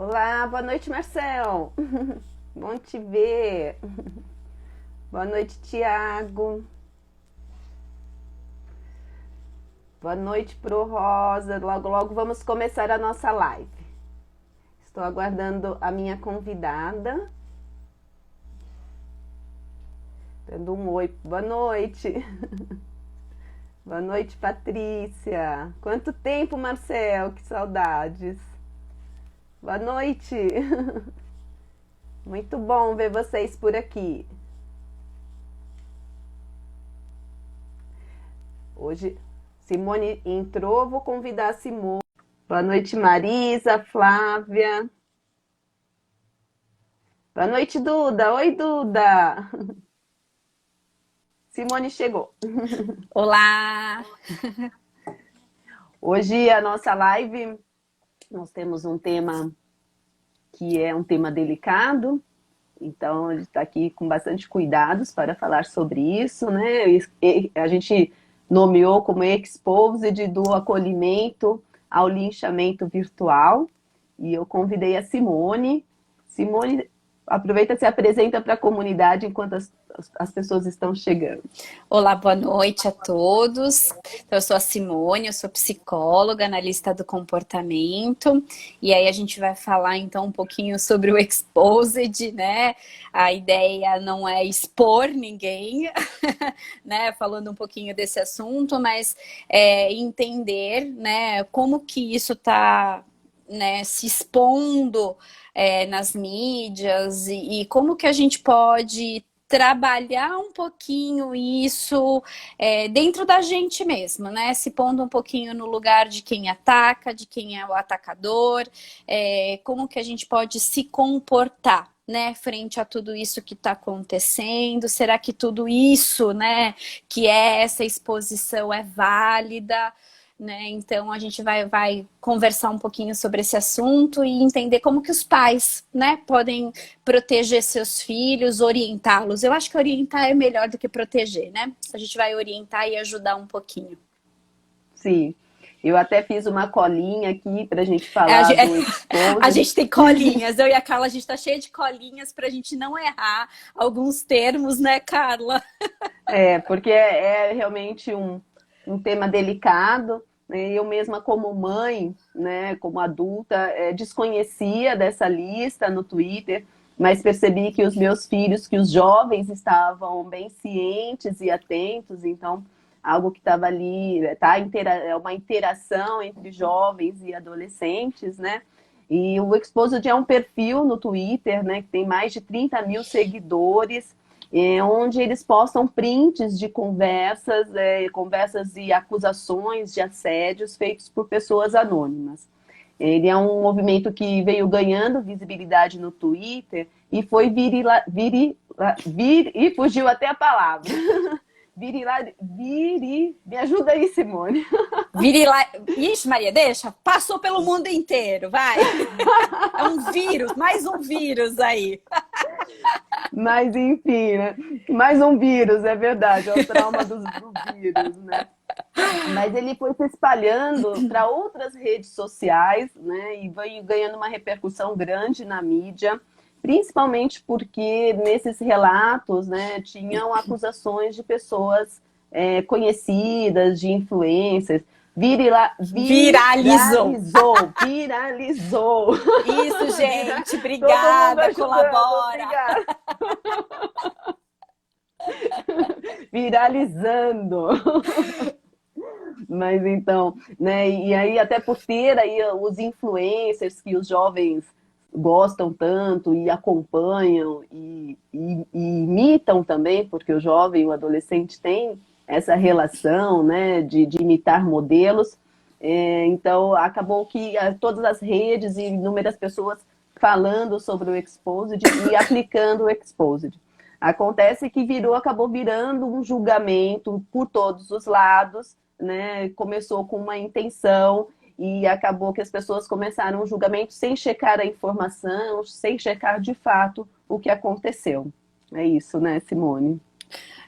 Olá, boa noite, Marcel. Bom te ver. Boa noite, Tiago. Boa noite, Pro Rosa. Logo, logo vamos começar a nossa live. Estou aguardando a minha convidada. Dando um oi. Boa noite. Boa noite, Patrícia. Quanto tempo, Marcel? Que saudades. Boa noite. Muito bom ver vocês por aqui. Hoje, Simone entrou, vou convidar a Simone. Boa noite, Marisa, Flávia. Boa noite, Duda. Oi, Duda. Simone chegou. Olá! Hoje a nossa live, nós temos um tema que é um tema delicado, então a gente está aqui com bastante cuidados para falar sobre isso, né? A gente nomeou como Exposed do acolhimento ao linchamento virtual, e eu convidei a Simone. Simone, aproveita e se apresenta para a comunidade enquanto as pessoas estão chegando. Olá, boa noite a todos. Então, eu sou a Simone, eu sou psicóloga, analista do comportamento, e aí a gente vai falar então um pouquinho sobre o Exposed, né? A ideia não é expor ninguém, né? Falando um pouquinho desse assunto, mas entender, né, como que isso está, né, se expondo nas mídias e como que a gente pode trabalhar um pouquinho isso dentro da gente mesmo, né? Se pondo um pouquinho no lugar de quem ataca, de quem é o atacador, como que a gente pode se comportar, né, frente a tudo isso que está acontecendo. Será que tudo isso, né, que é essa exposição é válida? Né? Então a gente vai conversar um pouquinho sobre esse assunto e entender como que os pais, né, podem proteger seus filhos, orientá-los. Eu acho que orientar é melhor do que proteger, né? A gente vai orientar e ajudar um pouquinho. Sim, eu até fiz uma colinha aqui para a gente A falar gente, do a Exposed. gente tem colinhas, eu e a Carla, a gente tá cheia de colinhas pra gente não errar alguns termos, né, Carla? Porque é realmente um tema delicado, né? Eu mesma como mãe, né, como adulta, desconhecia dessa lista no Twitter, mas percebi que os meus filhos, que os jovens estavam bem cientes e atentos, então algo que estava ali, tá, é uma interação entre jovens e adolescentes, né? E o Exposed é um perfil no Twitter, né, que tem mais de 30 mil seguidores, onde eles postam prints de conversas, conversas e acusações de assédios feitos por pessoas anônimas. Ele é um movimento que veio ganhando visibilidade no Twitter e foi e fugiu até a palavra. Me ajuda aí, Simone. Vire lá. Ixi, Maria, deixa. Passou pelo mundo inteiro, vai. É um vírus, mais um vírus aí. Mas enfim, né? Mais um vírus, é verdade, é o trauma do vírus, né? Mas ele foi se espalhando para outras redes sociais, né? E veio ganhando uma repercussão grande na mídia, principalmente porque nesses relatos, né, tinham acusações de pessoas conhecidas, de influências. Viralizou. Viralizou. Isso, gente. Todo mundo Obrigada, ajudando, colabora. obrigada. Viralizando. Mas então, né? E aí até por ter aí os influencers que os jovens gostam tanto e acompanham e imitam também, porque o jovem, o adolescente tem essa relação, né, de imitar modelos. Então acabou que todas as redes e inúmeras pessoas falando sobre o Exposed e aplicando o Exposed. Acontece que acabou virando um julgamento por todos os lados, né? Começou com uma intenção e acabou que as pessoas começaram o julgamento sem checar a informação, sem checar de fato o que aconteceu. É isso, né, Simone?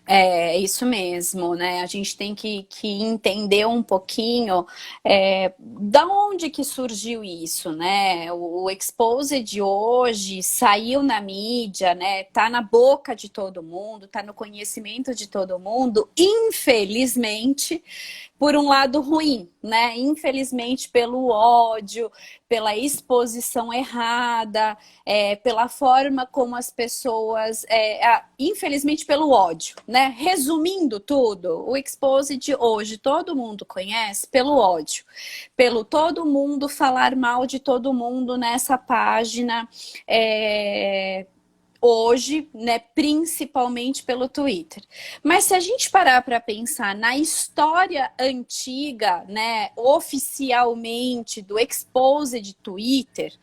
É isso mesmo, né? A gente tem que entender um pouquinho da onde que surgiu isso, né? O Exposed hoje saiu na mídia, né? Tá na boca de todo mundo, tá no conhecimento de todo mundo, infelizmente, por um lado ruim, né? Infelizmente pelo ódio, pela exposição errada, pela forma como as pessoas, infelizmente pelo ódio, né? Resumindo tudo, o Exposed hoje todo mundo conhece pelo ódio, pelo todo mundo falar mal de todo mundo nessa página, hoje, né, principalmente pelo Twitter. Mas se a gente parar para pensar na história antiga, né, oficialmente do Exposed Twitter,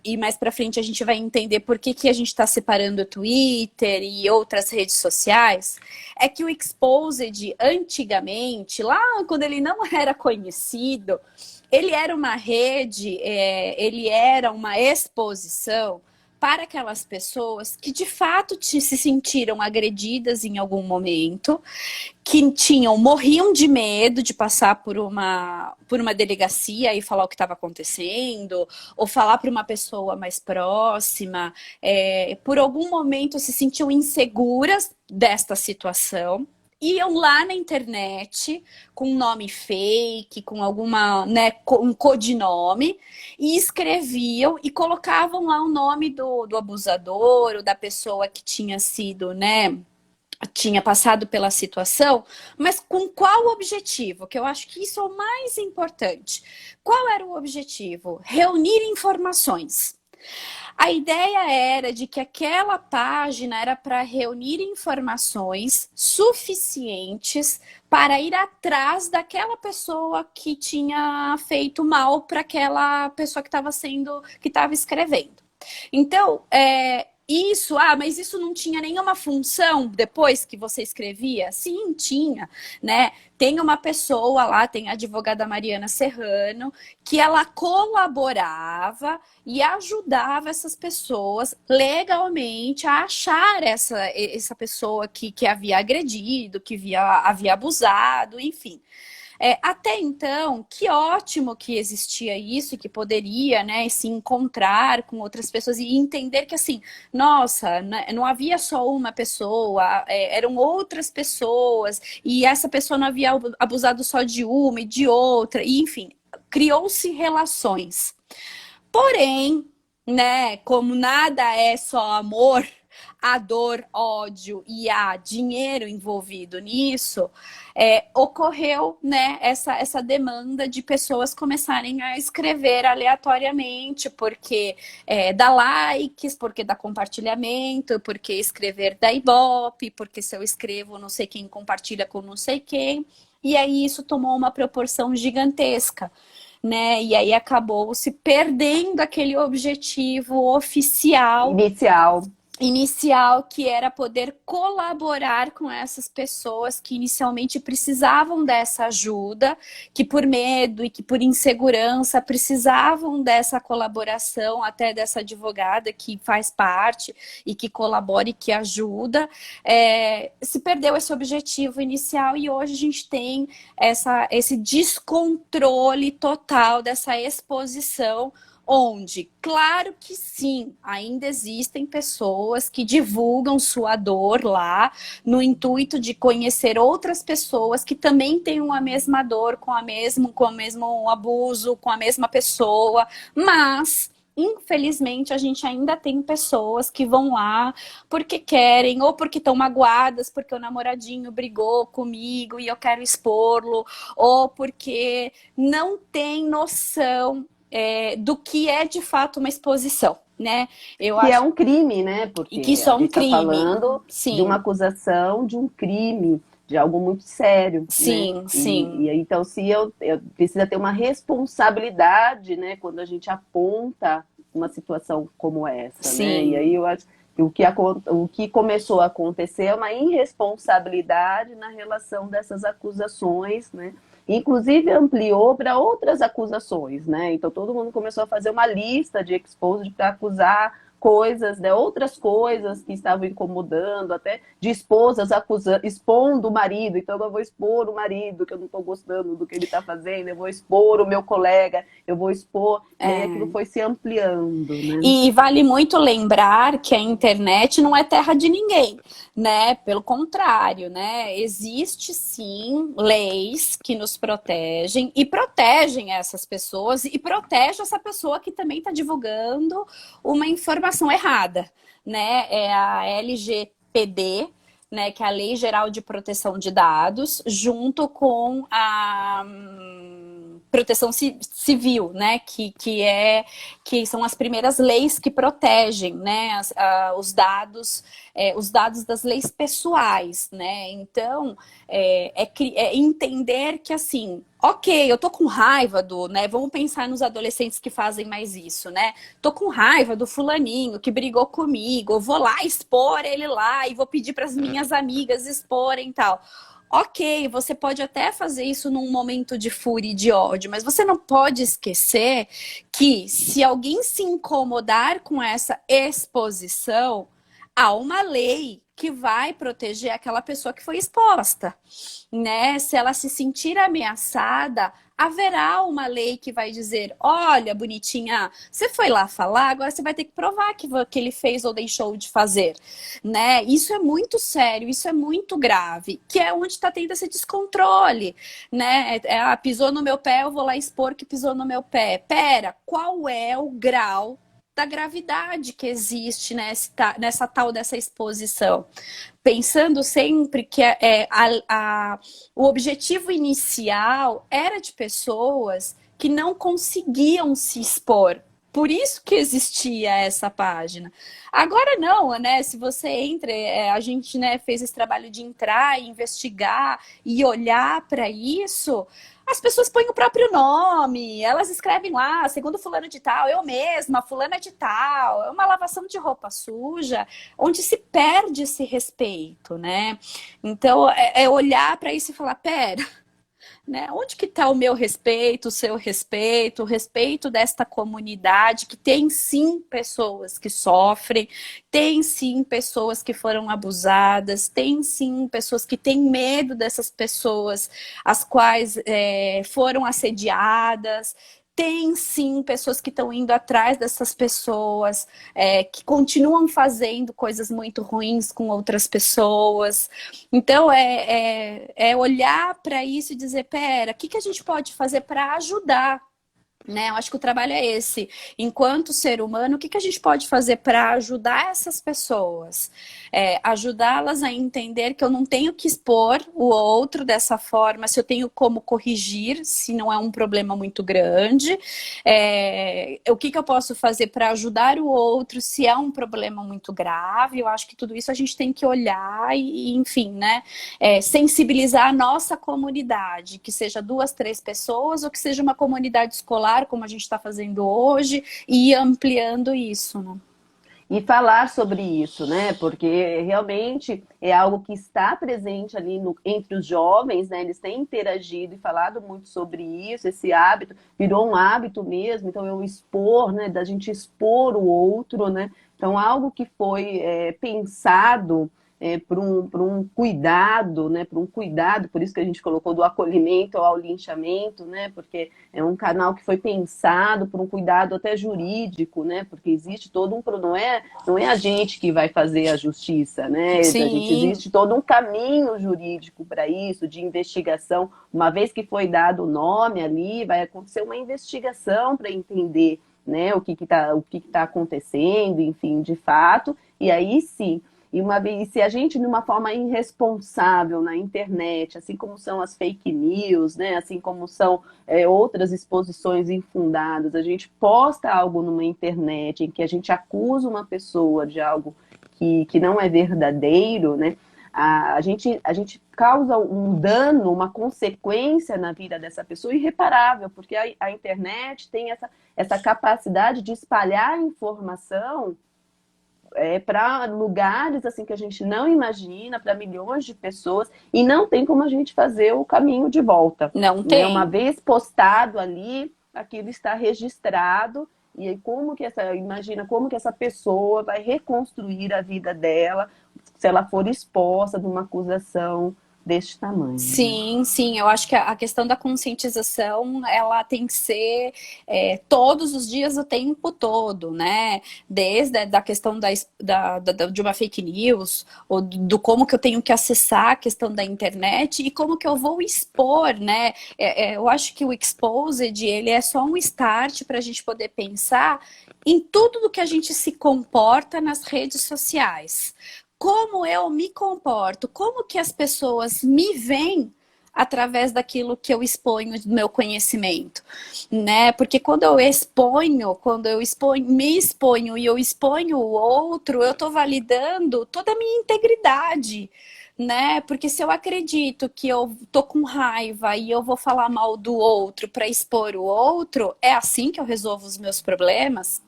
e mais para frente a gente vai entender por que a gente está separando o Twitter e outras redes sociais, é que o Exposed antigamente, lá quando ele não era conhecido, ele era uma rede, ele era uma exposição para aquelas pessoas que de fato se sentiram agredidas em algum momento, que morriam de medo de passar por uma delegacia e falar o que estava acontecendo, ou falar para uma pessoa mais próxima, por algum momento se sentiam inseguras desta situação. Iam lá na internet com um nome fake, com alguma, né, um codinome, e escreviam e colocavam lá o nome do abusador ou da pessoa que tinha sido, né, tinha passado pela situação, mas com qual objetivo? Que eu acho que isso é o mais importante. Qual era o objetivo? Reunir informações. A ideia era de que aquela página era para reunir informações suficientes para ir atrás daquela pessoa que tinha feito mal para aquela pessoa que estava escrevendo. Então, mas isso não tinha nenhuma função depois que você escrevia? Sim, tinha, né? Tem uma pessoa lá, tem a advogada Mariana Serrano, que ela colaborava e ajudava essas pessoas legalmente a achar essa pessoa que havia agredido, que havia abusado, enfim. Até então, que ótimo que existia isso, que poderia, né, se encontrar com outras pessoas e entender que, assim, nossa, não havia só uma pessoa, eram outras pessoas, e essa pessoa não havia abusado só de uma e de outra, e, enfim, criou-se relações. Porém, né, como nada é só amor, há dor, ódio e há dinheiro envolvido nisso, ocorreu, né, essa demanda de pessoas começarem a escrever aleatoriamente, porque dá likes, porque dá compartilhamento, porque escrever dá ibope, porque se eu escrevo não sei quem compartilha com não sei quem, e aí isso tomou uma proporção gigantesca. Né? E aí acabou se perdendo aquele objetivo oficial inicial, que era poder colaborar com essas pessoas que inicialmente precisavam dessa ajuda, que por medo e que por insegurança precisavam dessa colaboração, até dessa advogada que faz parte e que colabora e que ajuda. Se perdeu esse objetivo inicial e hoje a gente tem esse descontrole total dessa exposição, onde, claro que sim, ainda existem pessoas que divulgam sua dor lá, no intuito de conhecer outras pessoas que também tenham a mesma dor, com o mesmo abuso, com a mesma pessoa, mas infelizmente a gente ainda tem pessoas que vão lá porque querem, ou porque estão magoadas, porque o namoradinho brigou comigo e eu quero expor-lo, ou porque não tem noção do que é de fato uma exposição, né? Eu Que é acho um crime, né? e que Porque isso é a um gente está crime. falando de uma Sim, acusação de um crime, de algo muito sério, né? sim, sim, E aí, então, se eu precisa ter uma responsabilidade, né? Quando a gente aponta uma situação como essa, né? E aí sim. eu acho que o que começou a acontecer é uma irresponsabilidade na relação dessas acusações, né? Inclusive ampliou para outras acusações, né? Então todo mundo começou a fazer uma lista de exposed para acusar coisas, né, outras coisas que estavam incomodando, até de esposas expondo o marido. Então eu vou expor o marido, que eu não estou gostando do que ele está fazendo, eu vou expor o meu colega, eu vou expor, e aí aquilo foi se ampliando, né? E vale muito lembrar que a internet não é terra de ninguém, né? Pelo contrário, né? Existe sim leis que nos protegem e protegem essas pessoas e protege essa pessoa que também está divulgando uma informação errada, né? É a LGPD, né, que é a Lei Geral de Proteção de Dados, junto com a proteção civil, né, que são as primeiras leis que protegem, né, os dados das leis pessoais, né. Então é entender que assim, ok, eu tô com raiva né? Vamos pensar nos adolescentes que fazem mais isso, né? Tô com raiva do fulaninho que brigou comigo, eu vou lá expor ele lá e vou pedir para as minhas amigas exporem e tal. Ok, você pode até fazer isso num momento de fúria e de ódio, mas você não pode esquecer que se alguém se incomodar com essa exposição, há uma lei que vai proteger aquela pessoa que foi exposta, né? Se ela se sentir ameaçada, haverá uma lei que vai dizer: olha, bonitinha, você foi lá falar, agora você vai ter que provar que ele fez ou deixou de fazer, né? Isso é muito sério, isso é muito grave, que é onde está tendo esse descontrole, né? Pisou no meu pé, eu vou lá expor que pisou no meu pé. Pera, qual é o grau da gravidade que existe nessa tal dessa exposição? Pensando sempre que o objetivo inicial era de pessoas que não conseguiam se expor. Por isso que existia essa página. Agora não, né? Se você entra, a gente, né, fez esse trabalho de entrar, investigar e olhar para isso. As pessoas põem o próprio nome, elas escrevem lá, segundo fulano de tal, eu mesma, fulana de tal. É uma lavação de roupa suja, onde se perde esse respeito, né? Então, é olhar para isso e falar, pera, né? Onde que está o meu respeito, o seu respeito, o respeito desta comunidade que tem sim pessoas que sofrem, tem sim pessoas que foram abusadas, tem sim pessoas que têm medo dessas pessoas, as quais foram assediadas. Tem sim pessoas que estão indo atrás dessas pessoas, que continuam fazendo coisas muito ruins com outras pessoas. Então, é olhar para isso e dizer, pera, o que a gente pode fazer para ajudar? Né? Eu acho que o trabalho é esse. Enquanto ser humano, o que a gente pode fazer para ajudar essas pessoas? Ajudá-las a entender que eu não tenho que expor o outro dessa forma, se eu tenho como corrigir, se não é um problema muito grande. O que eu posso fazer para ajudar o outro, se é um problema muito grave? Eu acho que tudo isso a gente tem que olhar e enfim, né? Sensibilizar a nossa comunidade, que seja 2, 3 pessoas ou que seja uma comunidade escolar, como a gente está fazendo hoje, e ir ampliando isso, né? E falar sobre isso, né? Porque realmente é algo que está presente ali entre os jovens, né? Eles têm interagido e falado muito sobre isso, esse hábito, virou um hábito mesmo, então eu expor, né? Da gente expor o outro, né? Então, algo que foi pensado por um cuidado, né? Por um cuidado, por isso que a gente colocou do acolhimento ao linchamento, né? Porque é um canal que foi pensado por um cuidado até jurídico, né? Porque existe todo um... Não é a gente que vai fazer a justiça, né? Existe todo um caminho jurídico para isso, de investigação. Uma vez que foi dado o nome ali, vai acontecer uma investigação para entender, né, o que tá acontecendo, enfim, de fato. E aí sim... E uma vez, se a gente, de uma forma irresponsável na internet, assim como são as fake news, né, assim como são outras exposições infundadas, a gente posta algo numa internet em que a gente acusa uma pessoa de algo que não é verdadeiro, né, a gente causa um dano, uma consequência na vida dessa pessoa irreparável, porque a internet tem essa capacidade de espalhar informação para lugares assim que a gente não imagina, para milhões de pessoas, e não tem como a gente fazer o caminho de volta. Não né? tem. Uma vez postado ali, aquilo está registrado E aí imagina como que essa pessoa vai reconstruir a vida dela se ela for exposta de uma acusação deste tamanho, né? Sim, sim, eu acho que a questão da conscientização, ela tem que ser todos os dias, o tempo todo, né? Desde a questão de uma fake news, ou do como que eu tenho que acessar a questão da internet e como que eu vou expor, né? Eu acho que o Exposed, ele é só um start para a gente poder pensar em tudo do que a gente se comporta nas redes sociais. Como eu me comporto, como que as pessoas me veem através daquilo que eu exponho do meu conhecimento, né? Porque quando eu exponho, me exponho e eu exponho o outro, eu estou validando toda a minha integridade, né? Porque se eu acredito que eu tô com raiva e eu vou falar mal do outro para expor o outro, é assim que eu resolvo os meus problemas,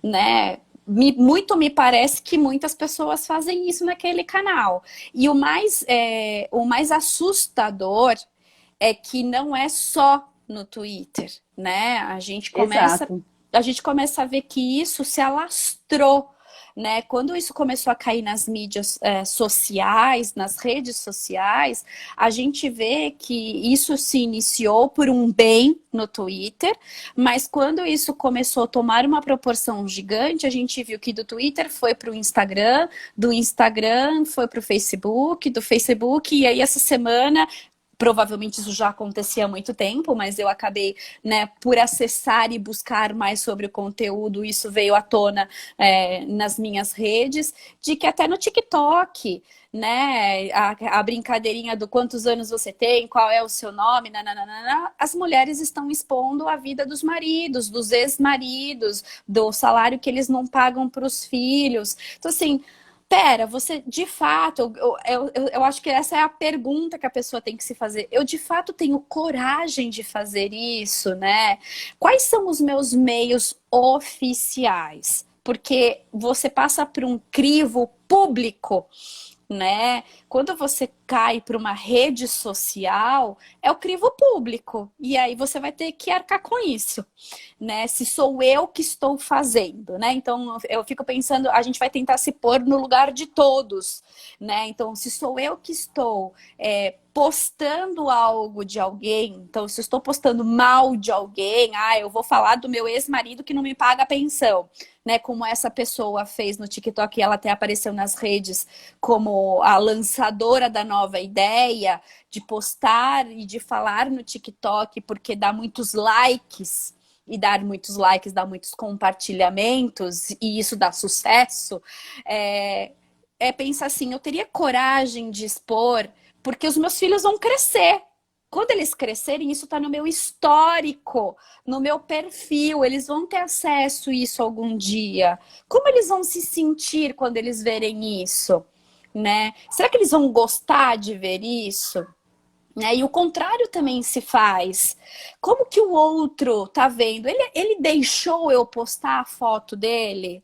né? Muito me parece que muitas pessoas fazem isso naquele canal. E o mais assustador é que não é só no Twitter, né? Exato. A gente começa a ver que isso se alastrou, né? Quando isso começou a cair nas mídias sociais, nas redes sociais, a gente vê que isso se iniciou por um bem no Twitter, mas quando isso começou a tomar uma proporção gigante, a gente viu que do Twitter foi para o Instagram, do Instagram foi para o Facebook, do Facebook, e aí essa semana provavelmente isso já acontecia há muito tempo, mas eu acabei, né, por acessar e buscar mais sobre o conteúdo, isso veio à tona nas minhas redes, de que até no TikTok, né, a brincadeirinha do quantos anos você tem, qual é o seu nome, nananana, as mulheres estão expondo a vida dos maridos, dos ex-maridos, do salário que eles não pagam para os filhos. Então, assim, pera, você de fato, eu acho que essa é a pergunta que a pessoa tem que se fazer. Eu de fato tenho coragem de fazer isso, né? Quais são os meus meios oficiais? Porque você passa por um crivo público, né? Quando você cai para uma rede social, é o crivo público. E aí você vai ter que arcar com isso, né? Se sou eu que estou fazendo, né? Então eu fico pensando, a gente vai tentar se pôr no lugar de todos, né? Então, se sou eu que estou postando algo de alguém, então se eu estou postando mal de alguém, eu vou falar do meu ex-marido que não me paga a pensão, né? Como essa pessoa fez no TikTok, e ela até apareceu nas redes como a lançadora da nova ideia de postar e de falar no TikTok porque dá muitos likes. E dar muitos likes, dá muitos compartilhamentos, e isso dá sucesso, pensar assim, eu teria coragem de expor, porque os meus filhos vão crescer. Quando eles crescerem, isso está no meu histórico, no meu perfil, eles vão ter acesso a isso algum dia. Como eles vão se sentir quando eles verem isso? Né? Será que eles vão gostar de ver isso? Né? E o contrário também se faz. Como que o outro tá vendo? Ele deixou eu postar a foto dele?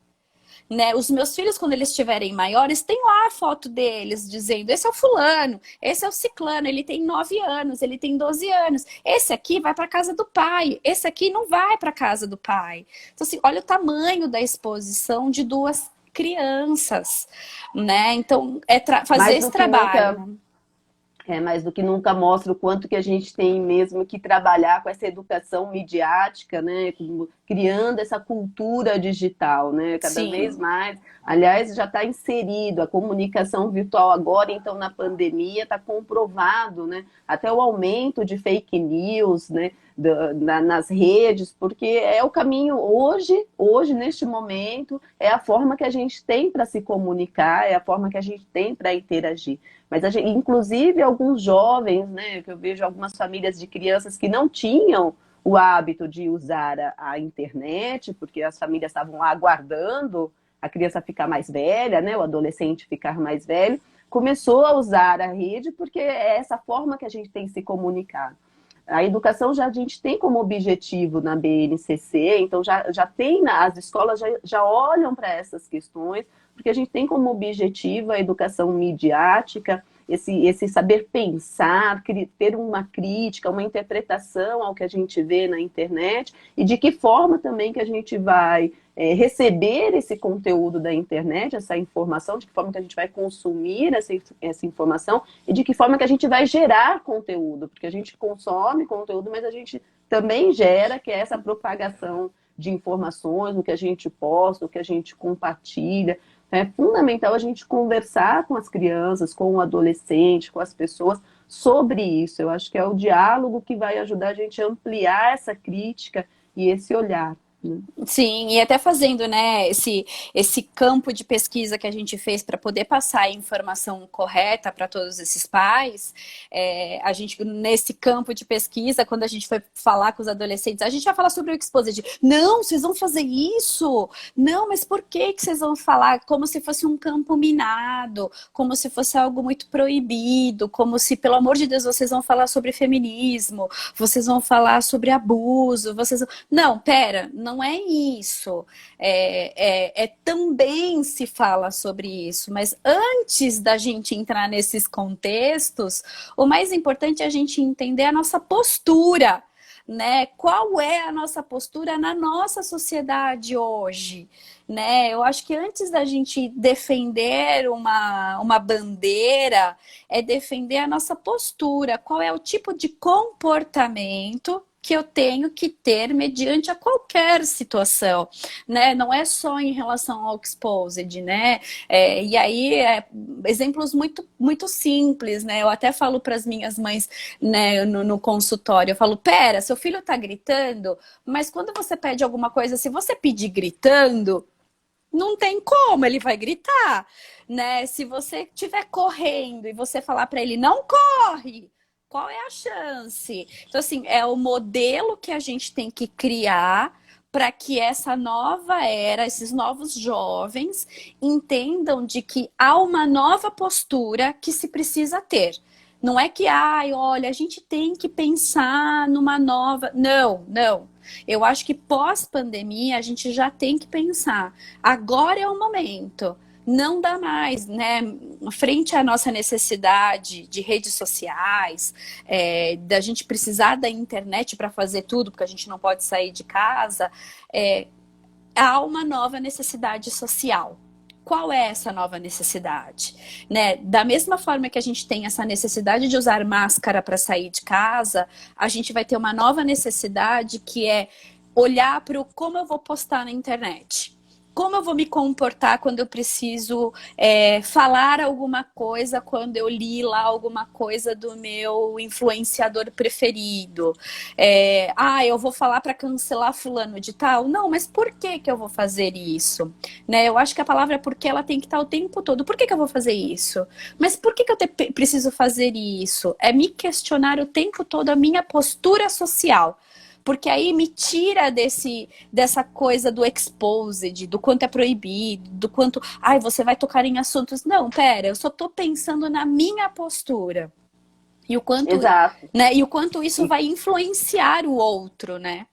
Né? Os meus filhos, quando eles estiverem maiores, tem lá a foto deles, dizendo, esse é o fulano, esse é o ciclano, ele tem 9 anos, ele tem 12 anos, esse aqui vai para casa do pai, esse aqui não vai para casa do pai. Então, assim, olha o tamanho da exposição de duas crianças, né? Então, fazer Mais esse do que trabalho, nunca né? mais do que nunca mostra o quanto que a gente tem mesmo que trabalhar com essa educação midiática, né? Criando essa cultura digital, né? Cada vez Sim. mais. Aliás, já está inserido a comunicação virtual agora, então na pandemia está comprovado, né? Até o aumento de fake news, né? Nas redes, porque é o caminho hoje, neste momento, é a forma que a gente tem para se comunicar, é a forma que a gente tem para interagir. Mas, inclusive, alguns jovens, né, que eu vejo algumas famílias de crianças que não tinham o hábito de usar a internet, porque as famílias estavam lá aguardando a criança ficar mais velha, né, o adolescente ficar mais velho, começou a usar a rede porque é essa forma que a gente tem se comunicar. A educação a gente tem como objetivo na BNCC, então já tem, as escolas já olham para essas questões, porque a gente tem como objetivo a educação midiática esse saber pensar, ter uma crítica, uma interpretação ao que a gente vê na internet e de que forma também que a gente vai receber esse conteúdo da internet, essa informação, de que forma que a gente vai consumir essa informação e de que forma que a gente vai gerar conteúdo, porque a gente consome conteúdo, mas a gente também gera, que é essa propagação de informações, o que a gente posta, o que a gente compartilha. É fundamental a gente conversar com as crianças, com o adolescente, com as pessoas sobre isso. Eu acho que é o diálogo que vai ajudar a gente a ampliar essa crítica e esse olhar. Sim, e até fazendo, né, esse campo de pesquisa que a gente fez para poder passar a informação correta para todos esses pais, a gente, nesse campo de pesquisa, quando a gente foi falar com os adolescentes, a gente vai falar sobre o Exposed. Não, vocês vão fazer isso? Não, mas por que vocês vão falar? Como se fosse um campo minado, como se fosse algo muito proibido, como se, pelo amor de Deus, vocês vão falar sobre feminismo, vocês vão falar sobre abuso, vocês... Não, pera, não é isso. Também se fala sobre isso, mas antes da gente entrar nesses contextos, o mais importante é a gente entender a nossa postura, né? Qual é a nossa postura na nossa sociedade hoje, né? Eu acho que antes da gente defender uma bandeira, é defender a nossa postura. Qual é o tipo de comportamento que eu tenho que ter mediante a qualquer situação, né? Não é só em relação ao Exposed, né? E aí, exemplos muito, muito simples, né? Eu até falo para as minhas mães, né, no consultório, eu falo, pera, seu filho tá gritando, mas quando você pede alguma coisa, se você pedir gritando, não tem como, ele vai gritar, né? Se você estiver correndo e você falar para ele, não corre, qual é a chance? Então, assim, é o modelo que a gente tem que criar para que essa nova era, esses novos jovens, entendam de que há uma nova postura que se precisa ter. Não é que, olha, a gente tem que pensar numa nova... Não, não. Eu acho que pós-pandemia a gente já tem que pensar. Agora é o momento. Não dá mais, né? Frente à nossa necessidade de redes sociais, da gente precisar da internet para fazer tudo, porque a gente não pode sair de casa, há uma nova necessidade social. Qual é essa nova necessidade? Né? Da mesma forma que a gente tem essa necessidade de usar máscara para sair de casa, a gente vai ter uma nova necessidade que é olhar para como eu vou postar na internet. Como eu vou me comportar quando eu preciso falar alguma coisa, quando eu li lá alguma coisa do meu influenciador preferido? Eu vou falar para cancelar fulano de tal? Não, mas por que eu vou fazer isso? Né? Eu acho que a palavra porque ela tem que estar o tempo todo. Por que eu vou fazer isso? Mas por que eu preciso fazer isso? É me questionar o tempo todo a minha postura social. Porque aí me tira dessa coisa do exposed, do quanto é proibido, do quanto... você vai tocar em assuntos... Não, pera, eu só tô pensando na minha postura. E o quanto, Exato. Né, e o quanto isso vai influenciar o outro, né?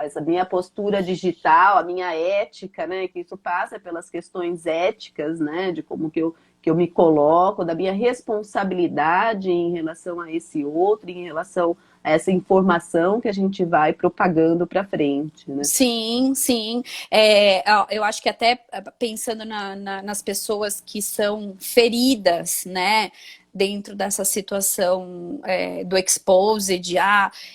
Essa minha postura digital, a minha ética, né? Que isso passa pelas questões éticas, né? De como que eu me coloco, da minha responsabilidade em relação a esse outro, em relação a essa informação que a gente vai propagando para frente, né? Sim, sim. Eu acho que até pensando nas pessoas que são feridas, né? Dentro dessa situação do Exposed,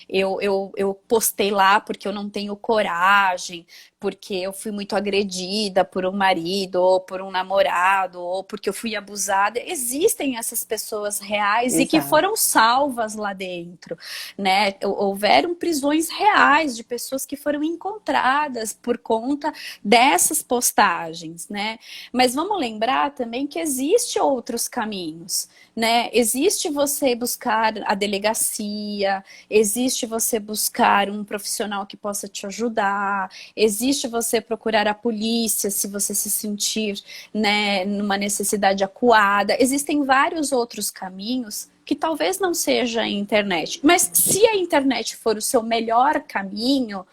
eu postei lá porque eu não tenho coragem, porque eu fui muito agredida por um marido, ou por um namorado, ou porque eu fui abusada. Existem essas pessoas reais. Exato. E que foram salvas lá dentro, né? Houveram prisões reais de pessoas que foram encontradas por conta dessas postagens, né? Mas vamos lembrar também que existe outros caminhos, né? Existe você buscar a delegacia, existe você buscar um profissional que possa te ajudar, existe você procurar a polícia se você se sentir, né, numa necessidade acuada. Existem vários outros caminhos que talvez não seja a internet. Mas se a internet for o seu melhor caminho,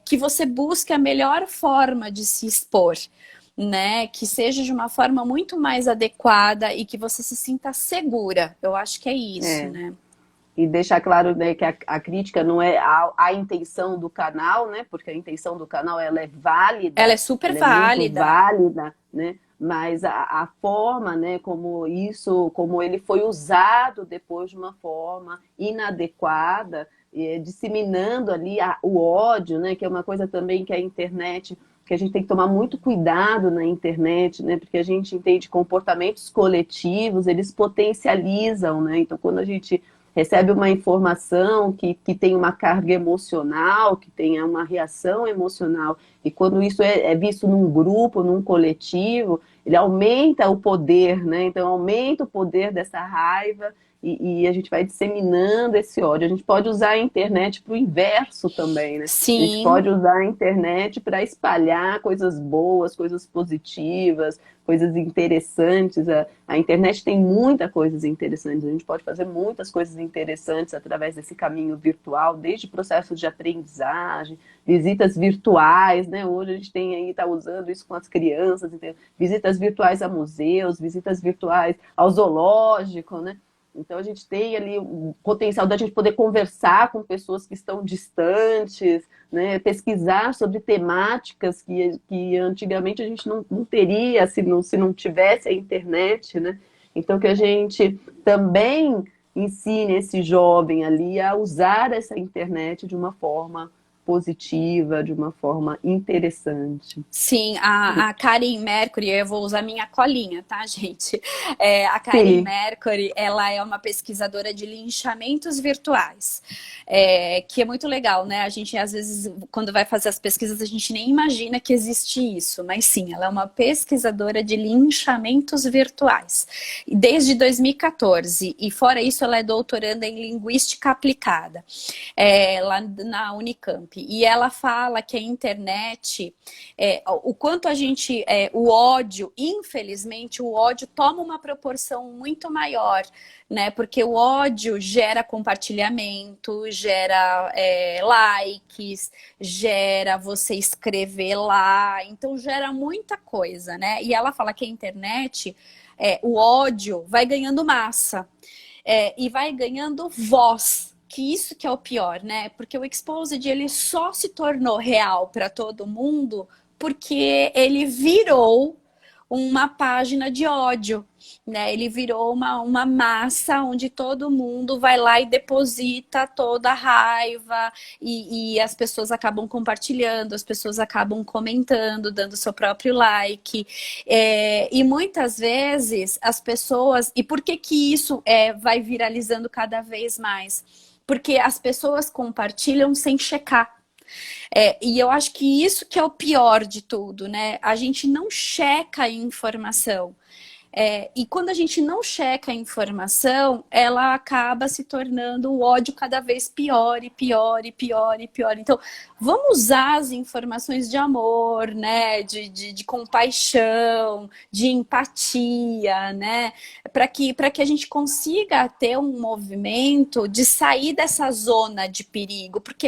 que você busque a melhor forma de se expor. né, que seja de uma forma muito mais adequada e que você se sinta segura. Eu acho que é isso, É. né? E deixar claro, né, que a crítica não é a intenção do canal, né? Porque a intenção do canal ela é Ela é válida, super ela é muito válida. válida, né? Mas a forma, né, como ele foi usado depois de uma forma inadequada, disseminando ali o ódio, né? Que é uma coisa também que a internet, que a gente tem que tomar muito cuidado na internet, né? Porque a gente entende comportamentos coletivos, eles potencializam, né? Então, quando a gente recebe uma informação que tem uma carga emocional, que tenha uma reação emocional, e quando isso é visto num grupo, num coletivo, ele aumenta o poder, né? Então aumenta o poder dessa raiva e a gente vai disseminando esse ódio. A gente pode usar a internet para o inverso também, né? A gente Sim, pode usar a internet para espalhar coisas boas, coisas positivas, coisas interessantes. A internet tem muitas coisas interessantes, a gente pode fazer muitas coisas interessantes através desse caminho virtual, desde processos de aprendizagem, visitas virtuais, né? Hoje a gente tem aí, está usando isso com as crianças, visitas virtuais a museus, visitas virtuais ao zoológico, né? Então a gente tem ali o potencial da gente poder conversar com pessoas que estão distantes, né? Pesquisar sobre temáticas que antigamente a gente não teria se não tivesse a internet, né? Então que a gente também ensine esse jovem ali a usar essa internet de uma forma positiva, de uma forma interessante. sim, a Karen Mercury, eu vou usar minha colinha, tá, gente? A Karen Sim, Mercury, ela é uma pesquisadora de linchamentos virtuais, que é muito legal, né? A gente, às vezes, quando vai fazer as pesquisas, a gente nem imagina que existe isso, mas sim, ela é uma pesquisadora de linchamentos virtuais, desde 2014, e fora isso, ela é doutoranda em linguística aplicada, lá na Unicamp, e ela fala que a internet o quanto a gente, o ódio, infelizmente, o ódio toma uma proporção muito maior, né? Porque o ódio gera compartilhamento, gera likes, gera você escrever lá, então gera muita coisa, né? E ela fala que a internet, o ódio vai ganhando massa e vai ganhando voz. Que isso que é o pior, né? Porque o Exposed ele só se tornou real para todo mundo porque ele virou uma página de ódio, né? Ele virou uma massa onde todo mundo vai lá e deposita toda a raiva e as pessoas acabam compartilhando, as pessoas acabam comentando, dando seu próprio like. E muitas vezes as pessoas... E por que que isso vai viralizando cada vez mais? Porque as pessoas compartilham sem checar. E eu acho que isso que é o pior de tudo, né? A gente não checa a informação. E quando a gente não checa a informação, ela acaba se tornando o ódio cada vez pior e pior e pior e pior. Então, vamos usar as informações de amor, né? De compaixão, de empatia, né? Para que a gente consiga ter um movimento de sair dessa zona de perigo, porque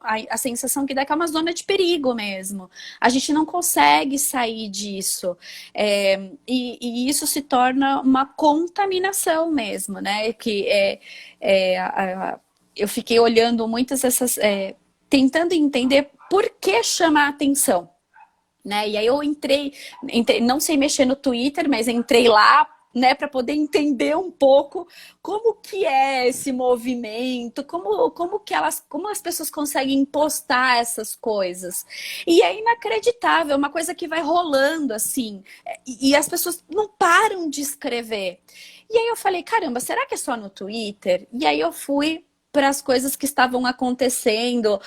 a sensação que dá é que é uma zona de perigo mesmo. A gente não consegue sair disso. E isso se torna uma contaminação mesmo, né? Eu fiquei olhando muitas dessas, tentando entender por que chamar a atenção, né? E aí eu entrei, não sei mexer no Twitter, mas entrei lá, né, para poder entender um pouco como que é esse movimento, como as pessoas conseguem postar essas coisas. E é inacreditável, é uma coisa que vai rolando assim, e as pessoas não param de escrever. E aí eu falei, caramba, será que é só no Twitter? E aí eu fui para as coisas que estavam acontecendo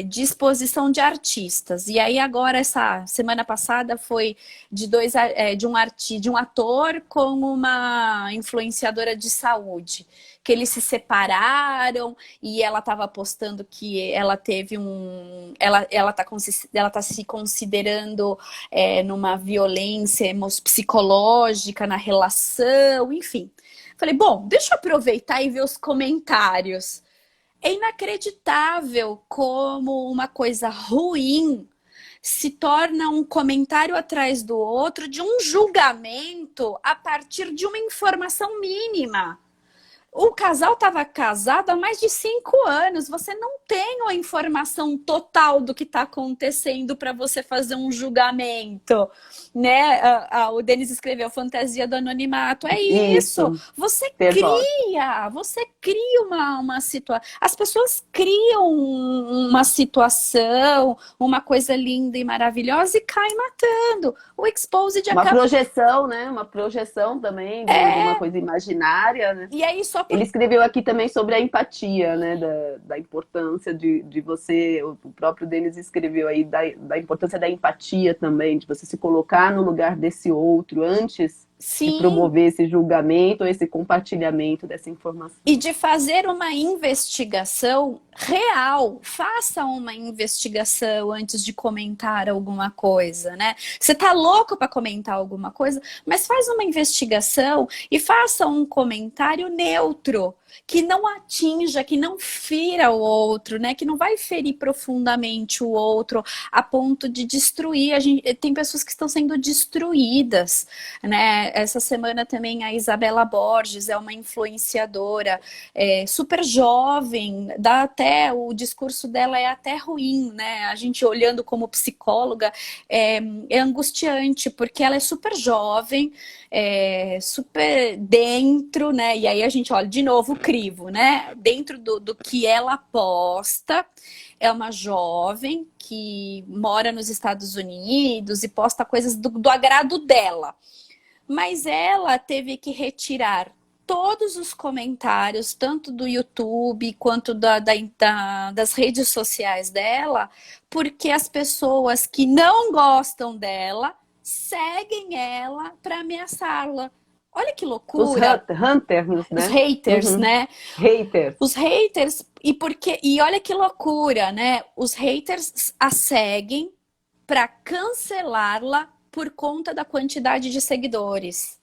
de exposição de artistas. E aí agora, essa semana passada, foi de um ator com uma influenciadora de saúde, que eles se separaram e ela estava postando que ela teve ela tá se considerando numa violência psicológica na relação, enfim. Falei, bom, deixa eu aproveitar e ver os comentários. É inacreditável como uma coisa ruim se torna um comentário atrás do outro de um julgamento a partir de uma informação mínima. O casal estava casado há mais de 5 anos. Você não tem a informação total do que está acontecendo para você fazer um julgamento, né? O Denis escreveu Fantasia do Anonimato. É isso. Você cria uma situação. As pessoas criam uma situação, uma coisa linda e maravilhosa e caem matando. O Exposed Uma acaba... projeção, né? Uma projeção também de uma coisa imaginária, né? E aí só Ele escreveu aqui também sobre a empatia, né? Da importância de você, o próprio Denis escreveu aí da importância da empatia também, de você se colocar no lugar desse outro antes de promover esse julgamento, esse compartilhamento dessa informação. E de fazer uma investigação real. Faça uma investigação antes de comentar alguma coisa, né? Você tá louco para comentar alguma coisa, mas faz uma investigação e faça um comentário neutro, que não atinja, que não fira o outro, né? Que não vai ferir profundamente o outro a ponto de destruir. Tem pessoas que estão sendo destruídas, né? Essa semana também a Isabela Borges é uma influenciadora super jovem, o discurso dela é até ruim, né? A gente olhando como psicóloga é angustiante, porque ela é super jovem, super dentro, né? E aí a gente olha de novo o crivo, né? Dentro do que ela posta, é uma jovem que mora nos Estados Unidos e posta coisas do agrado dela. Mas ela teve que retirar todos os comentários, tanto do YouTube quanto das redes sociais dela, porque as pessoas que não gostam dela seguem ela para ameaçá-la. Olha que loucura. Os hunters, né? Os haters, né? Haters. Os haters, e olha que loucura, né? Os haters a seguem para cancelá-la por conta da quantidade de seguidores.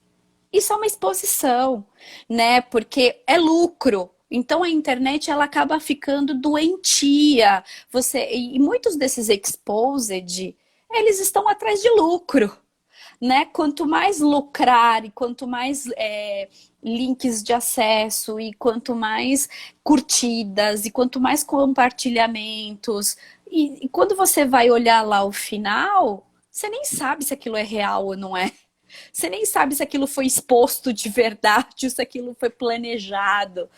Isso é uma exposição, né? Porque é lucro. Então a internet ela acaba ficando doentia. E muitos desses exposed, eles estão atrás de lucro, né? Quanto mais lucrar e quanto mais links de acesso e quanto mais curtidas e quanto mais compartilhamentos. E quando você vai olhar lá o final, você nem sabe se aquilo é real ou não é. Você nem sabe se aquilo foi exposto de verdade ou se aquilo foi planejado,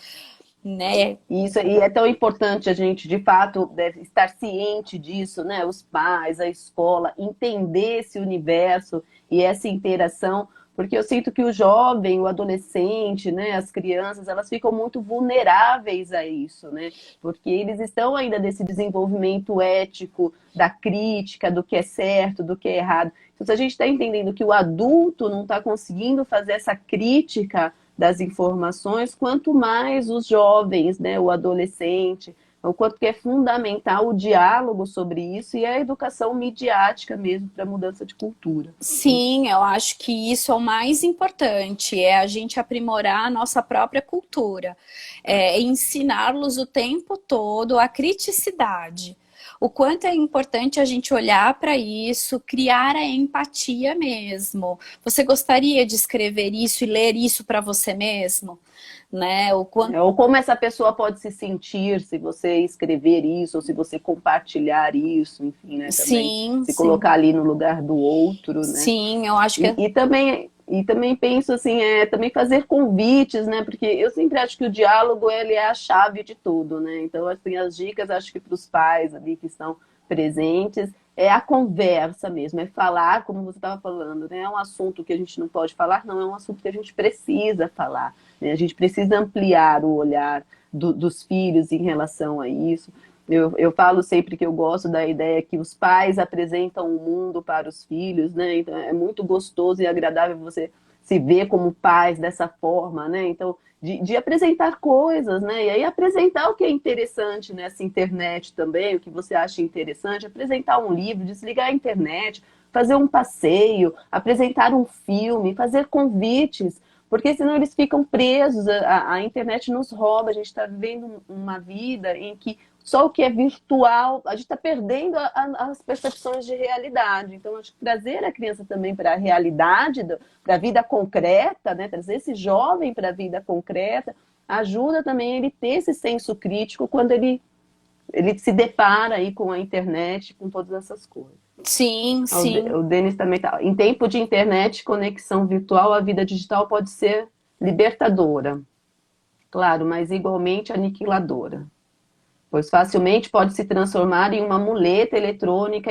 né? Isso, e é tão importante a gente, de fato, deve estar ciente disso, né? Os pais, a escola, entender esse universo e essa interação, porque eu sinto que o jovem, o adolescente, né, as crianças, elas ficam muito vulneráveis a isso, né? Porque eles estão ainda nesse desenvolvimento ético, da crítica, do que é certo, do que é errado. Então, se a gente está entendendo que o adulto não está conseguindo fazer essa crítica das informações, quanto mais os jovens, né, o adolescente, o quanto que é fundamental o diálogo sobre isso e a educação midiática mesmo para a mudança de cultura. Sim, eu acho que isso é o mais importante, é a gente aprimorar a nossa própria cultura, ensiná-los o tempo todo a criticidade. O quanto é importante a gente olhar para isso, criar a empatia mesmo. Você gostaria de escrever isso e ler isso para você mesmo? Né? Ou como essa pessoa pode se sentir se você escrever isso, ou se você compartilhar isso, enfim, né? Também se colocar ali no lugar do outro, né? Sim, eu acho que... E também penso assim, também fazer convites, né? Porque eu sempre acho que o diálogo ele é a chave de tudo, né? Então, assim, as dicas, acho que para os pais ali que estão presentes, é a conversa mesmo, é falar, como você estava falando, né? É um assunto que a gente não pode falar, não, é um assunto que a gente precisa falar, né? A gente precisa ampliar o olhar dos filhos em relação a isso. Eu falo sempre que eu gosto da ideia que os pais apresentam o mundo para os filhos, né? Então é muito gostoso e agradável você se ver como pais dessa forma, né? Então, de apresentar coisas, né? E aí apresentar o que é interessante nessa internet também, o que você acha interessante, apresentar um livro, desligar a internet, fazer um passeio, apresentar um filme, fazer convites, porque senão eles ficam presos, a internet nos rouba, a gente está vivendo uma vida em que só o que é virtual, a gente está perdendo as percepções de realidade. Então, acho que trazer a criança também para a realidade, para a vida concreta, né? Trazer esse jovem para a vida concreta, ajuda também ele ter esse senso crítico quando ele se depara aí com a internet, com todas essas coisas. Sim, sim. O Denis também tá. Em tempo de internet, conexão virtual, a vida digital pode ser libertadora, claro, mas igualmente aniquiladora, pois facilmente pode se transformar em uma muleta eletrônica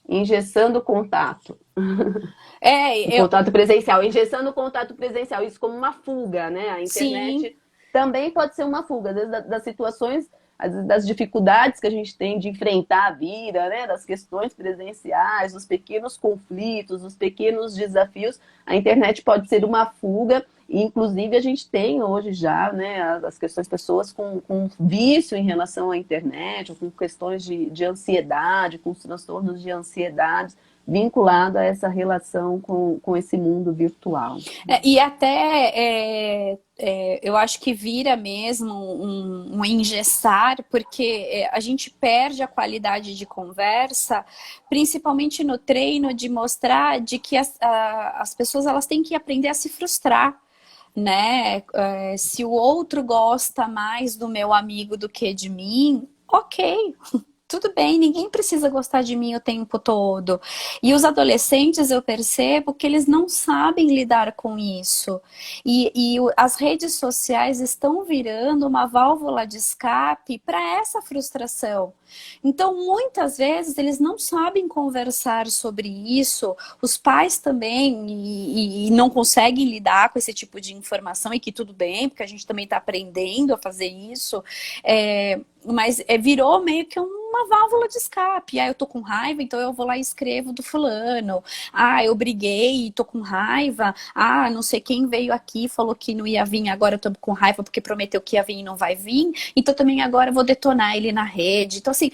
engessando o contato. O contato presencial, engessando o contato presencial, isso como uma fuga, né? A internet Sim. também pode ser uma fuga, às vezes, das situações, às vezes, das dificuldades que a gente tem de enfrentar a vida, né? Das questões presenciais, dos pequenos conflitos, dos pequenos desafios. A internet pode ser uma fuga, e inclusive a gente tem hoje já, né, as questões, pessoas com vício em relação à internet, ou com questões de ansiedade, com os transtornos de ansiedade, vinculado a essa relação com esse mundo virtual. E até eu acho que vira mesmo um engessar, porque a gente perde a qualidade de conversa, principalmente no treino de mostrar de que as pessoas elas têm que aprender a se frustrar. Né? Se o outro gosta mais do meu amigo do que de mim, ok. Tudo bem, ninguém precisa gostar de mim o tempo todo. E os adolescentes, eu percebo que eles não sabem lidar com isso. E as redes sociais estão virando uma válvula de escape para essa frustração. Então, muitas vezes, eles não sabem conversar sobre isso, os pais também, e não conseguem lidar com esse tipo de informação, e que tudo bem, porque a gente também está aprendendo a fazer isso. Mas virou meio que uma válvula de escape. Eu tô com raiva, então eu vou lá e escrevo do fulano. Eu briguei e tô com raiva. Não sei quem veio aqui, falou que não ia vir, agora eu tô com raiva porque prometeu que ia vir e não vai vir. Então também agora eu vou detonar ele na rede. Então assim,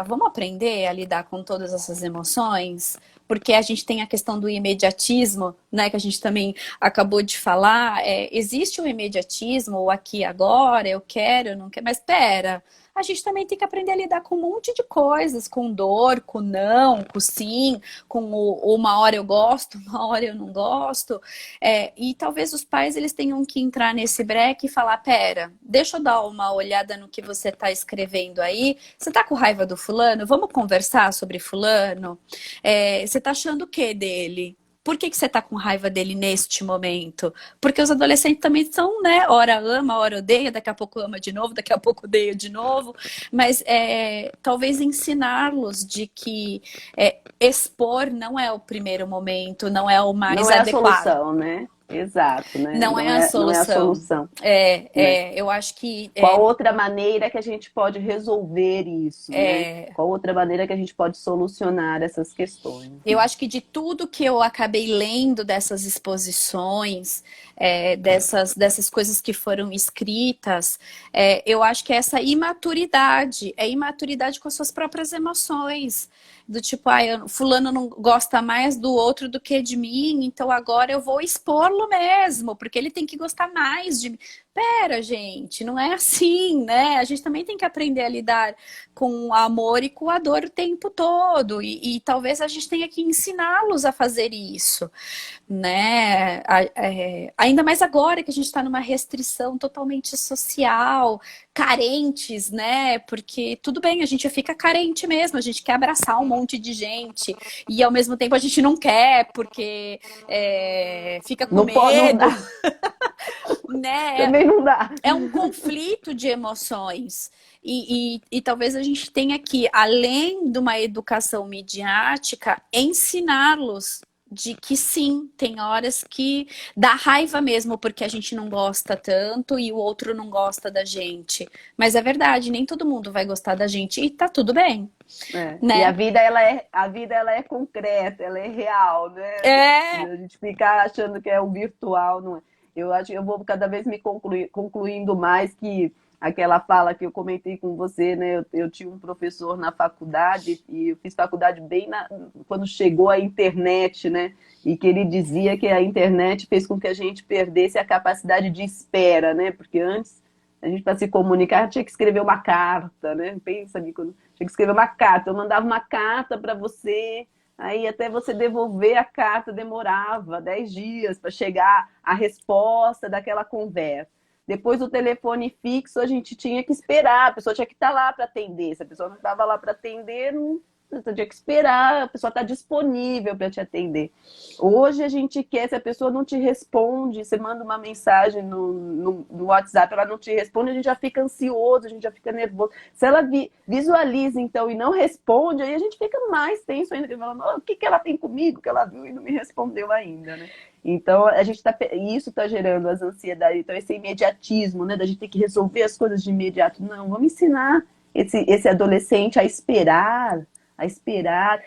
vamos aprender a lidar com todas essas emoções? Porque a gente tem a questão do imediatismo, né, que a gente também acabou de falar. Existe o imediatismo, o aqui e agora, eu quero, eu não quero, mas a gente também tem que aprender a lidar com um monte de coisas, com dor, com não, com sim, com uma hora eu gosto, uma hora eu não gosto. E talvez os pais eles tenham que entrar nesse breque e falar, deixa eu dar uma olhada no que você está escrevendo aí. Você está com raiva do fulano? Vamos conversar sobre fulano? Você está achando o que dele? Por que você está com raiva dele neste momento? Porque os adolescentes também são, né? Hora ama, hora odeia, daqui a pouco ama de novo, daqui a pouco odeia de novo. Mas talvez ensiná-los de que expor não é o primeiro momento, não é o mais adequado. Não é a solução, né? Exato, né? Não é a solução. Não é a solução. Eu acho que... Qual outra maneira que a gente pode resolver isso, né? Qual outra maneira que a gente pode solucionar essas questões? Eu acho que de tudo que eu acabei lendo dessas exposições, dessas coisas que foram escritas, eu acho que essa imaturidade, imaturidade com as suas próprias emoções. Do tipo, fulano não gosta mais do outro do que de mim, então agora eu vou expor-lo mesmo, porque ele tem que gostar mais de mim. Gente, não é assim, né? A gente também tem que aprender a lidar com o amor e com a dor o tempo todo. E talvez a gente tenha que ensiná-los a fazer isso, né? Ainda mais agora que a gente está numa restrição totalmente social, carentes, né? Porque tudo bem, a gente fica carente mesmo, a gente quer abraçar um monte de gente e ao mesmo tempo a gente não quer, porque fica com medo. Não dá. Né? Também não dá. É um conflito de emoções. E talvez a gente tenha que, além de uma educação midiática, ensiná-los de que sim, tem horas que dá raiva mesmo porque a gente não gosta tanto e o outro não gosta da gente. Mas é verdade, nem todo mundo vai gostar da gente e tá tudo bem. Né? E a vida ela é concreta, ela é real, né? A gente fica achando que é o virtual, não é? Eu acho que eu vou cada vez me concluindo mais que aquela fala que eu comentei com você, né? Eu tinha um professor na faculdade, e eu fiz faculdade bem quando chegou a internet, né? E que ele dizia que a internet fez com que a gente perdesse a capacidade de espera, né? Porque antes A gente, para se comunicar, tinha que escrever uma carta, né? Pensa ali, quando tinha que escrever uma carta. Eu mandava uma carta para você, aí até você devolver a carta demorava 10 dias para chegar a resposta daquela conversa. Depois o telefone fixo, a gente tinha que esperar, a pessoa tinha que estar lá para atender. Se a pessoa não estava lá para atender, não, você tinha que esperar, a pessoa está disponível para te atender. Hoje a gente quer, se a pessoa não te responde, você manda uma mensagem no WhatsApp, ela não te responde, a gente já fica ansioso, a gente já fica nervoso. Se ela visualiza, então, e não responde, aí a gente fica mais tenso ainda, falando, oh, o que ela tem comigo que ela viu e não me respondeu ainda, né? Então, isso está gerando as ansiedades, então esse imediatismo, né, da gente ter que resolver as coisas de imediato. Não, vamos ensinar esse adolescente a esperar,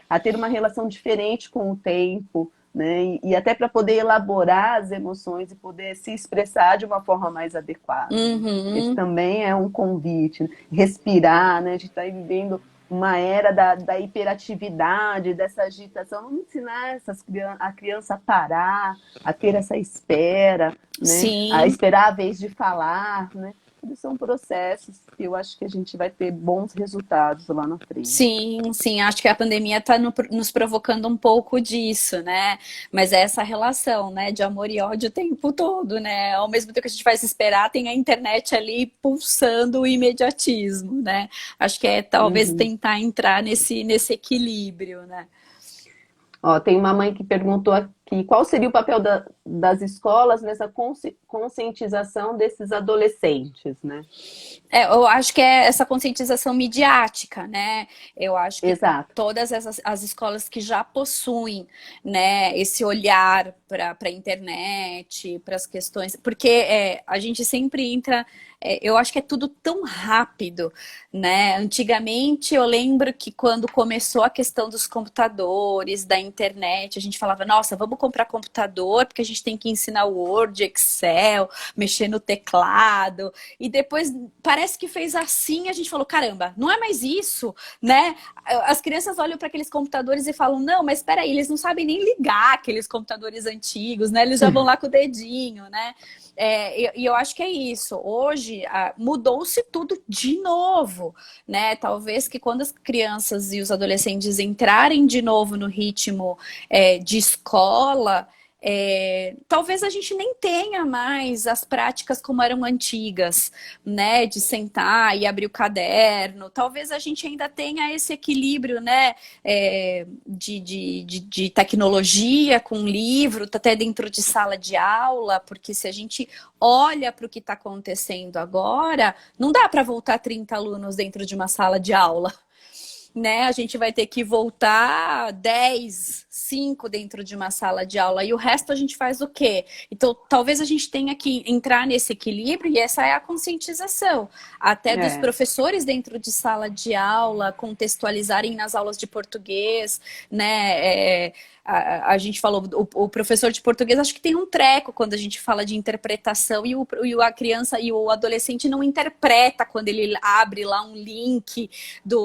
a ter uma relação diferente com o tempo, né? E até para poder elaborar as emoções e poder se expressar de uma forma mais adequada. Esse também é um convite, né? Respirar, né? A gente está vivendo uma era da hiperatividade, dessa agitação. Vamos ensinar a criança a parar, a ter essa espera, né? Sim. A esperar a vez de falar, né? Tudo são processos que eu acho que a gente vai ter bons resultados lá na frente. Sim, sim, acho que a pandemia está nos provocando um pouco disso, né? Mas é essa relação, né, de amor e ódio o tempo todo, né? Ao mesmo tempo que a gente faz esperar, tem a internet ali pulsando o imediatismo, né? Acho que é talvez tentar entrar nesse equilíbrio, né? Ó, tem uma mãe que perguntou aqui qual seria o papel das escolas nessa conscientização desses adolescentes, né? Eu acho que é essa conscientização midiática, né? Eu acho que Exato. todas as escolas que já possuem, né, esse olhar para a internet, para as questões, porque a gente sempre entra, eu acho que é tudo tão rápido, né? Antigamente eu lembro que quando começou a questão dos computadores, da internet, a gente falava, nossa, vamos comprar computador porque a gente tem que ensinar Word, Excel, mexer no teclado, e depois parece que fez assim, a gente falou, caramba, não é mais isso, né? As crianças olham para aqueles computadores e falam, não, mas espera aí, eles não sabem nem ligar aqueles computadores antigos, né? Eles já vão lá com o dedinho, né? E eu acho que é isso. Hoje mudou-se tudo de novo, né? Talvez que quando as crianças e os adolescentes entrarem de novo no ritmo de escola, talvez a gente nem tenha mais as práticas como eram antigas, né? De sentar e abrir o caderno. Talvez a gente ainda tenha esse equilíbrio, né? De tecnologia com livro, até dentro de sala de aula, porque se a gente olha para o que está acontecendo agora, não dá para voltar 30 alunos dentro de uma sala de aula. Né? A gente vai ter que voltar 10, 5 dentro de uma sala de aula e o resto a gente faz o quê? Então, talvez a gente tenha que entrar nesse equilíbrio e essa é a conscientização. Até dos professores dentro de sala de aula, contextualizarem nas aulas de português, né? A gente falou, o professor de português acho que tem um treco quando a gente fala de interpretação e a criança e o adolescente não interpreta quando ele abre lá um link de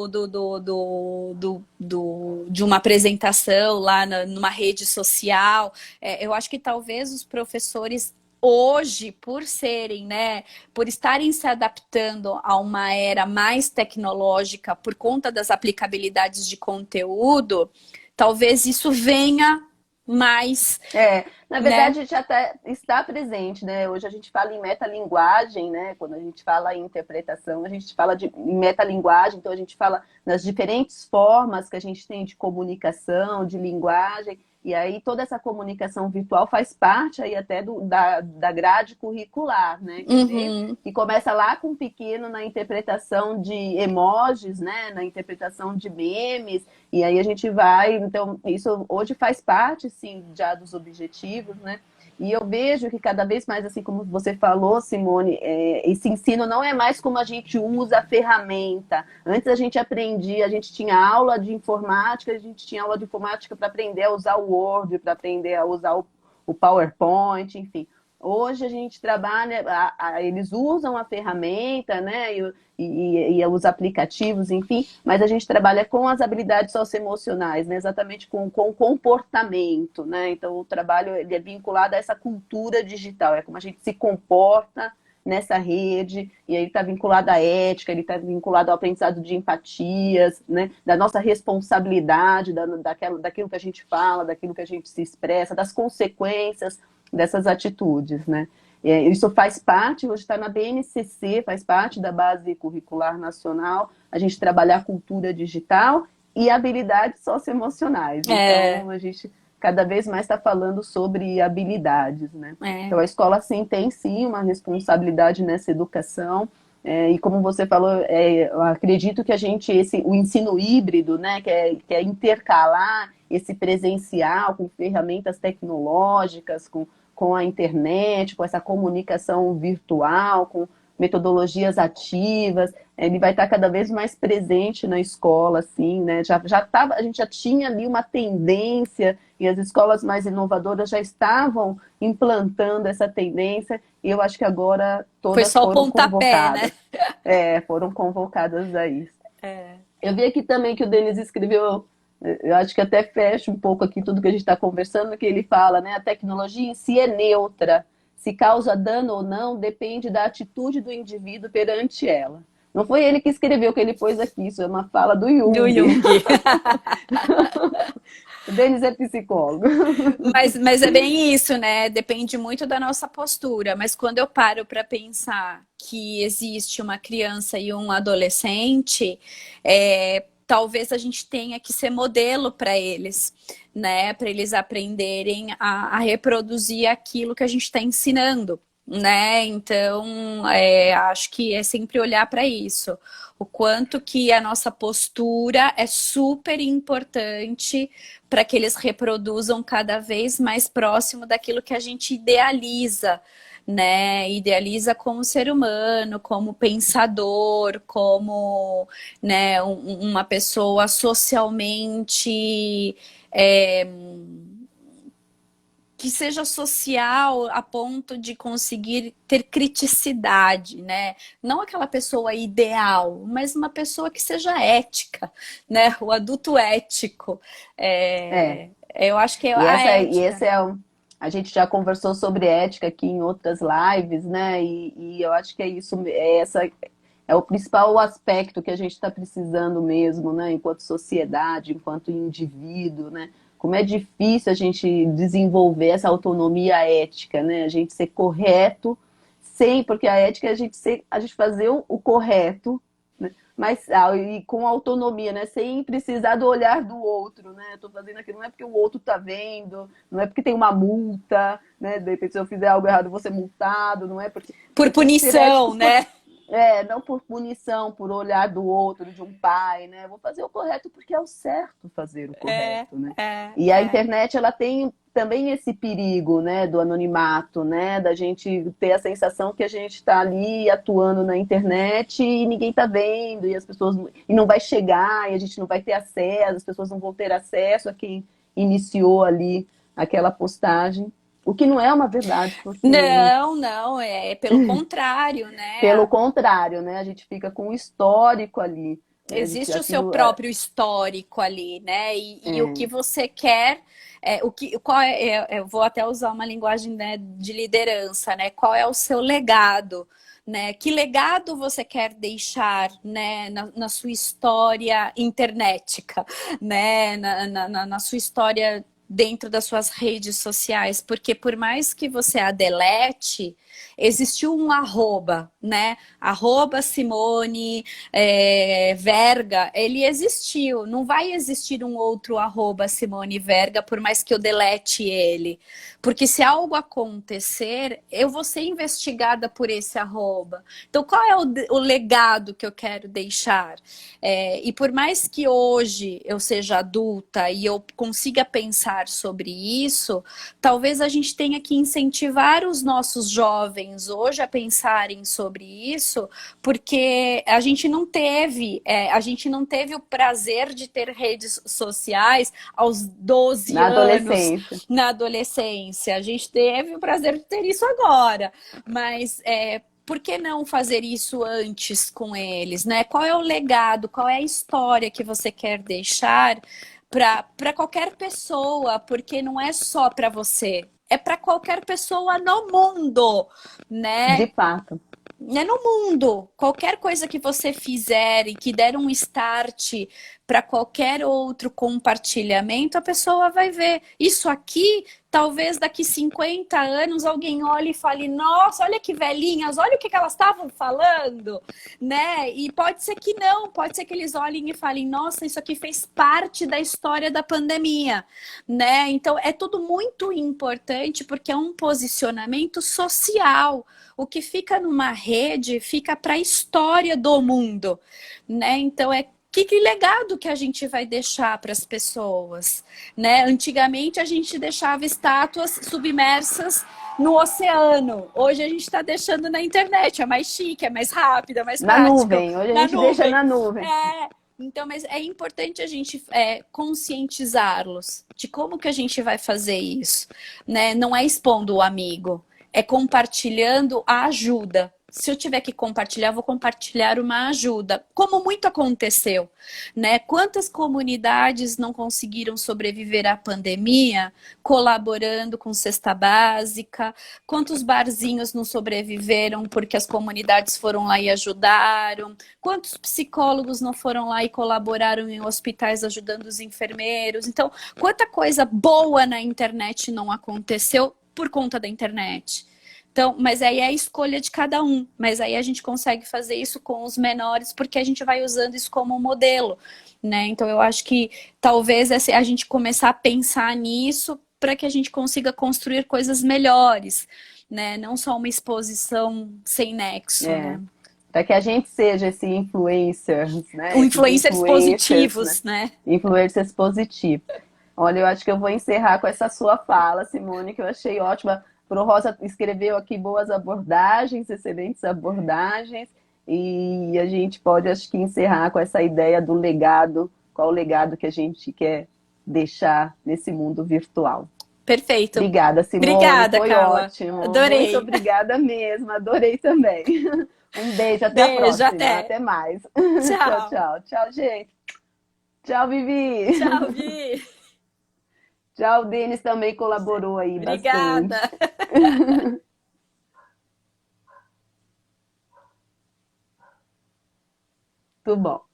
uma apresentação lá numa rede social. Eu acho que talvez os professores hoje, por serem, né, por estarem se adaptando a uma era mais tecnológica por conta das aplicabilidades de conteúdo, talvez isso venha mais. Na verdade, né? Já está presente, né? Hoje a gente fala em metalinguagem, né? Quando a gente fala em interpretação, a gente fala em metalinguagem, então a gente fala nas diferentes formas que a gente tem de comunicação, de linguagem. E aí toda essa comunicação virtual faz parte aí até da grade curricular, né? Que começa lá com o pequeno na interpretação de emojis, né? Na interpretação de memes, e aí a gente vai, então isso hoje faz parte, sim, já dos objetivos, né? E eu vejo que cada vez mais, assim como você falou, Simone, esse ensino não é mais como a gente usa a ferramenta. Antes a gente aprendia, a gente tinha aula de informática, a gente tinha aula de informática para aprender a usar o Word, para aprender a usar o PowerPoint, enfim. Hoje a gente trabalha, eles usam a ferramenta, né, e os aplicativos, enfim, mas a gente trabalha com as habilidades socioemocionais, né, exatamente com o comportamento, né, então o trabalho ele é vinculado a essa cultura digital, é como a gente se comporta nessa rede, e aí está vinculado à ética, ele está vinculado ao aprendizado de empatias, né, da nossa responsabilidade, daquilo que a gente fala, daquilo que a gente se expressa, das consequências dessas atitudes, né. Isso faz parte, hoje está na BNCC, faz parte da Base Curricular Nacional, a gente trabalhar a cultura digital e habilidades socioemocionais. Então, a gente cada vez mais está falando sobre habilidades, né? Então, a escola, sim, tem, sim, uma responsabilidade nessa educação. E como você falou, eu acredito que o ensino híbrido, né, que é intercalar esse presencial com ferramentas tecnológicas, com a internet, com essa comunicação virtual, com metodologias ativas, ele vai estar cada vez mais presente na escola, assim, né? A gente já tinha ali uma tendência, e as escolas mais inovadoras já estavam implantando essa tendência, e eu acho que agora Foi todas só o foram pontapé, convocadas. Foram convocadas a isso. né? Eu vi aqui também que o Denis escreveu, eu acho que até fecha um pouco aqui tudo que a gente está conversando, que ele fala, né? A tecnologia em si é neutra. Se causa dano ou não, depende da atitude do indivíduo perante ela. Não foi ele que escreveu, que ele pôs aqui, isso é uma fala do Jung. Do Jung. O Denis é psicólogo. Mas é bem isso, né? Depende muito da nossa postura. Mas quando eu paro para pensar que existe uma criança e um adolescente, talvez a gente tenha que ser modelo para eles, né? Para eles aprenderem a reproduzir aquilo que a gente está ensinando, né? Então, acho que é sempre olhar para isso. O quanto que a nossa postura é super importante para que eles reproduzam cada vez mais próximo daquilo que a gente idealiza, né? Idealiza como ser humano, como pensador, como, né, uma pessoa socialmente que seja social a ponto de conseguir ter criticidade, né? Não aquela pessoa ideal, mas uma pessoa que seja ética, né? O adulto ético. Eu acho que é a ética. A gente já conversou sobre ética aqui em outras lives, né? E eu acho que é isso, é o principal aspecto que a gente está precisando mesmo, né? Enquanto sociedade, enquanto indivíduo, né? Como é difícil a gente desenvolver essa autonomia ética, né? A gente ser correto, porque a ética é a gente fazer o correto, né? Mas e com autonomia, né? Sem precisar do olhar do outro, né? Estou fazendo aquilo não é porque o outro está vendo, não é porque tem uma multa, né? De repente, se eu fizer algo errado, eu vou ser multado, não é porque... Por punição, né? Não por punição, por olhar do outro, de um pai, né? Vou fazer o correto porque é o certo fazer o correto, né? E a internet, ela tem também esse perigo, né, do anonimato, né, da gente ter a sensação que a gente está ali atuando na internet e ninguém está vendo, e as pessoas não vai chegar, e a gente não vai ter acesso, as pessoas não vão ter acesso a quem iniciou ali aquela postagem. O que não é uma verdade. Porque... Não, é pelo contrário, né? Pelo contrário, né? A gente fica com o histórico ali. Existe o seu próprio histórico ali, né? E o que você quer, eu vou até usar uma linguagem, né, de liderança, né? Qual é o seu legado? Né? Que legado você quer deixar, né, na sua história internetica, né? Na sua história dentro das suas redes sociais, porque por mais que você a delete, existiu um arroba, né? Arroba Simone Verga, ele existiu. Não vai existir um outro arroba Simone Verga, por mais que eu delete ele. Porque se algo acontecer, eu vou ser investigada por esse arroba. Então, qual é o legado que eu quero deixar? E por mais que hoje eu seja adulta e eu consiga pensar sobre isso, talvez a gente tenha que incentivar os nossos jovens hoje a pensarem sobre isso, porque a gente não teve o prazer de ter redes sociais aos 12 anos na adolescência. A gente teve o prazer de ter isso agora, mas por que não fazer isso antes com eles, né? Qual é o legado, qual é a história que você quer deixar para qualquer pessoa, porque não é só para você, é para qualquer pessoa no mundo, né? De fato. É no mundo. Qualquer coisa que você fizer e que der um start para qualquer outro compartilhamento, a pessoa vai ver. Isso aqui, talvez daqui 50 anos alguém olhe e fale: nossa, olha que velhinhas, olha o que elas estavam falando, né? E pode ser que não, pode ser que eles olhem e falem: nossa, isso aqui fez parte da história da pandemia, né? Então é tudo muito importante porque é um posicionamento social. O que fica numa rede fica para a história do mundo, né? Então que legado que a gente vai deixar para as pessoas, né? Antigamente a gente deixava estátuas submersas no oceano. Hoje a gente está deixando na internet. É mais chique, é mais rápido, é mais Na prático. nuvem, hoje a Na gente deixa nuvem. na nuvem. Então, mas é importante a gente conscientizá-los de como que a gente vai fazer isso, né? Não é expondo o amigo, é compartilhando a ajuda. Se eu tiver que compartilhar, vou compartilhar uma ajuda, como muito aconteceu, né? Quantas comunidades não conseguiram sobreviver à pandemia colaborando com cesta básica? Quantos barzinhos não sobreviveram porque as comunidades foram lá e ajudaram? Quantos psicólogos não foram lá e colaboraram em hospitais ajudando os enfermeiros? Então, quanta coisa boa na internet não aconteceu por conta da internet. Então, mas aí é a escolha de cada um. Mas aí a gente consegue fazer isso com os menores, porque a gente vai usando isso como modelo, né? Então, eu acho que talvez a gente começar a pensar nisso para que a gente consiga construir coisas melhores, né? Não só uma exposição sem nexo, né? Para que a gente seja esse influencer, né? Esses Influencers influencers, né? positivos, né? Influencers positivos. Olha, eu acho que eu vou encerrar com essa sua fala, Simone, que eu achei ótima. Pro Rosa escreveu aqui boas abordagens, excelentes abordagens, e a gente pode, acho que, encerrar com essa ideia do legado, qual o legado que a gente quer deixar nesse mundo virtual. Perfeito. Obrigada, Simone, Obrigada, foi Carla. ótimo. Muito Adorei. obrigada mesmo, adorei também. Um beijo, até a Beijo, próxima, até. até mais. Tchau, Tchau. tchau. Tchau, gente. Tchau, Tchau, Vivi. Vi. Tchau, o Denis também colaborou aí Obrigada. bastante. Tudo bom.